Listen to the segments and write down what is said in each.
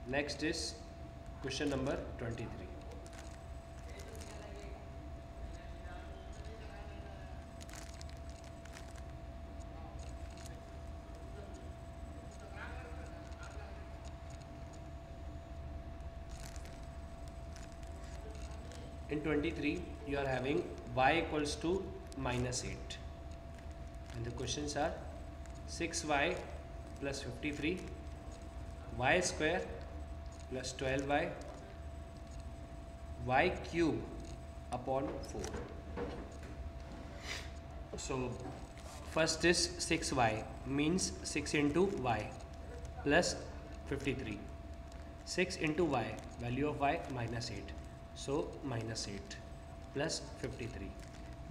Next is question number 23. In 23, you are having y equals to -8. And the questions are 6y plus 53, y square plus 12y, y cube upon 4. So first is 6y means 6 into y plus 53. 6 into y, value of y -8. So -8 plus 53.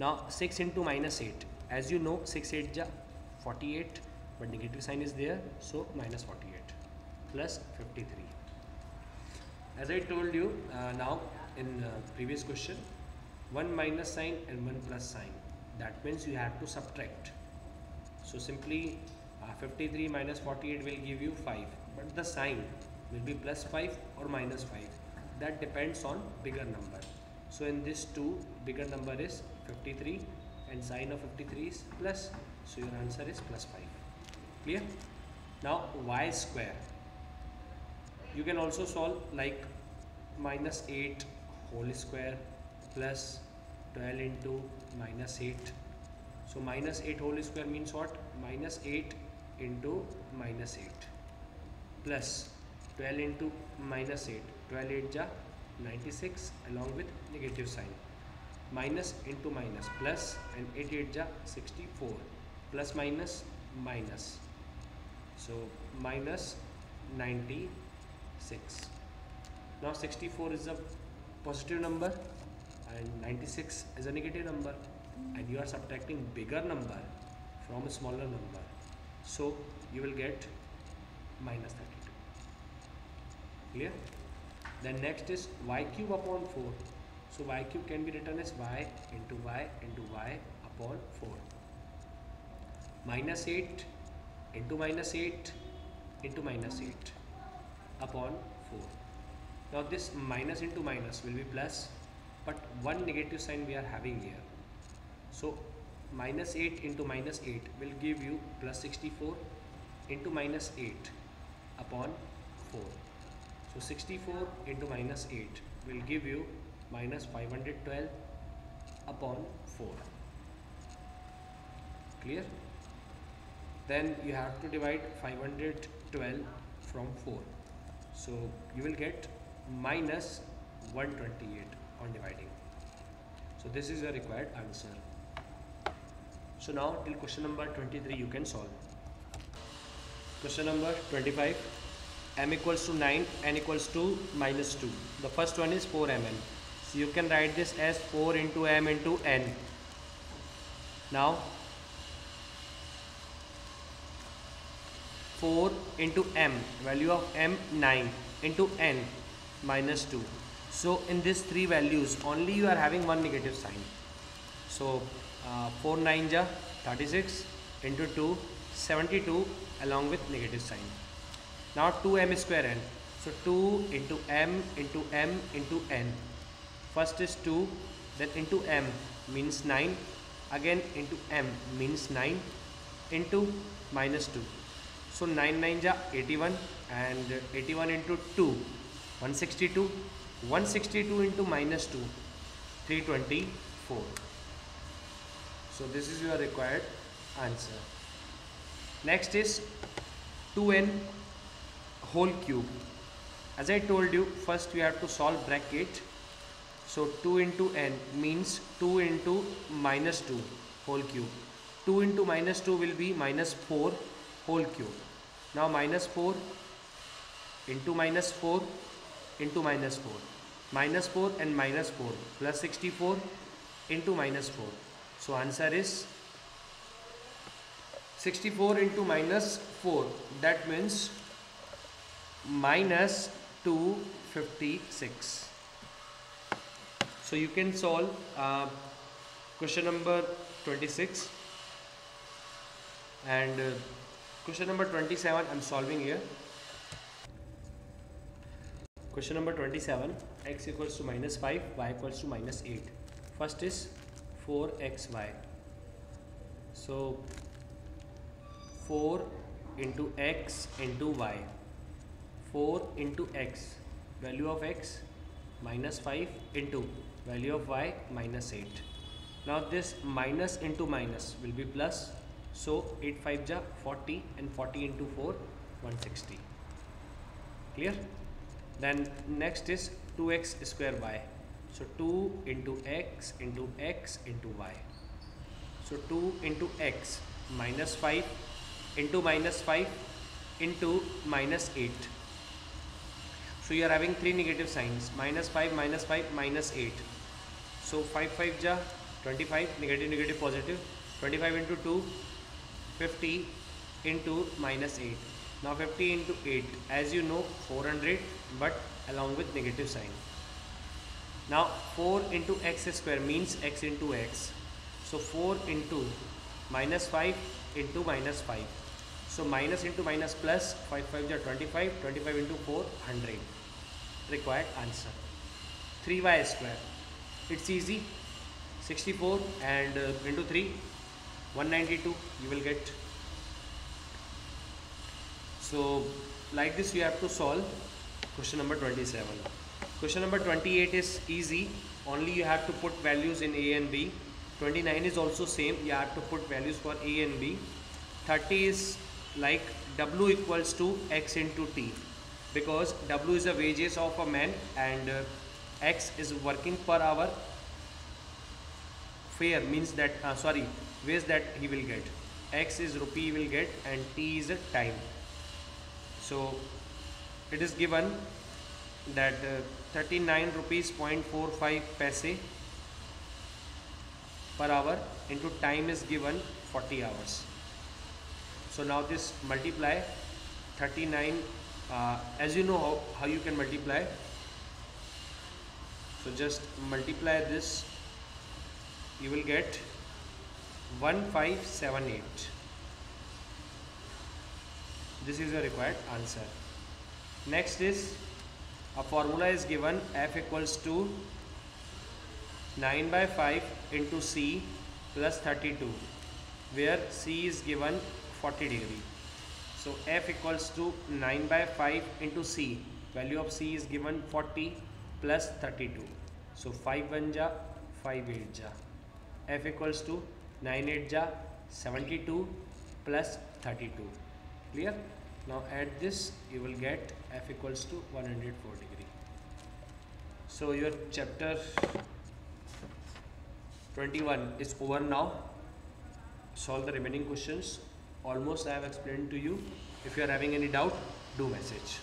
Now 6 into -8, as you know 6 8 ja 48, but negative sign is there, so -48 plus 53. As I told you now in previous question, one minus sign and one plus sign, that means you have to subtract. So simply 53 minus 48 will give you 5, but the sign will be plus 5 or minus 5. That depends on bigger number. So in this two, bigger number is 53 and sign of 53 is plus, so your answer is plus 5. Clear? Now y square, you can also solve like -8 whole square plus 12 into -8. So -8 whole square means what? -8 into -8 plus 12 into -8. 12 8 ja 96 along with negative sign. Minus into minus plus, and 8 8 ja 64. Plus minus minus. So minus 96. Now 64 is a positive number and 96 is a negative number, and you are subtracting bigger number from a smaller number, so you will get -32. Clear? Then next is y cube upon 4. So y cube can be written as y into y into y upon 4. -8 into -8 into -8 upon 4. Now this minus into minus will be plus, but one negative sign we are having here. So -8 into -8 will give you plus 64 into -8 upon 4. So 64 into -8 will give you -512 upon 4. Clear? Then you have to divide 512 from 4. So you will get -128 on dividing. So this is your required answer. So now till question number 23 you can solve. Question number 25. M equals to 9, n equals to -2. The first one is 4mn. So you can write this as 4 into m into n. Now 4 into m, value of m 9, into n -2. So in these three values only you are having one negative sign. So 4 9 ja 36 into 2 72 along with negative sign. Now 2m square n. So 2 into m into m into n. First is 2, then into m means 9, again into m means 9, into -2. So 9 9 ja 81, and 81 into 2 162. 162 into -2 324. So this is your required answer. Next is 2n whole cube. As I told you, first we have to solve bracket. So 2 into n means 2 into -2 whole cube. 2 into -2 will be -4 whole cube. Now -4 into -4 into -4. -4 and -4 plus 64 into -4. So answer is 64 into -4. That means -256. So you can solve question number 26, and question number 27 I'm solving here. Question number 27. X equals to minus 5, y equals to minus 8. First is 4xy. So 4 into x into y. 4 into x, value of x minus 5 into value of y minus 8. Now this minus into minus will be plus. So 8 5 ja 40 and 40 into 4 160. Clear? Then next is 2x square y. So 2 into x into x into y. So 2 into x minus 5 into minus 5 into minus 8. So you are having three negative signs, minus 5, minus 8. So 5 5 ja 25, negative negative positive, 25 into 2 50 into minus 8. Now 50 into 8, as you know, 400, but along with negative sign. Now 4 into x square means x into x. So 4 into minus 5 into minus 5. So minus into minus plus, 5 5 ja 25, 25 into 4 100. Required answer. 3y square. It's easy. 64 and into 3 192 you will get. So like this you have to solve question number 27. Question number 28 is easy, only you have to put values in a and b. 29 is also same, you have to put values for a and b. 30 is like w equals to x into t, because w is the wages of a man and x is working per hour. Fare means that wage that he will get. X is rupee he will get and t is a time. So it is given that 39 rupees 0.45 paise per hour into time is given 40 hours. So now this multiply 39, as you know how you can multiply. So just multiply this, you will get 1578. This is the required answer. Next is a formula is given, f equals to 9 by 5 into c plus 32, where c is given 40 degree. So f equals to 9 by 5 into c, value of c is given 40 plus 32. So 5 1 ja 5 8 ja, f equals to 9 8 ja 72 plus 32. Clear? Now add this, you will get f equals to 104 degree. So your chapter 21 is over now. Solve the remaining questions. Almost I have explained to you. If you are having any doubt, do message.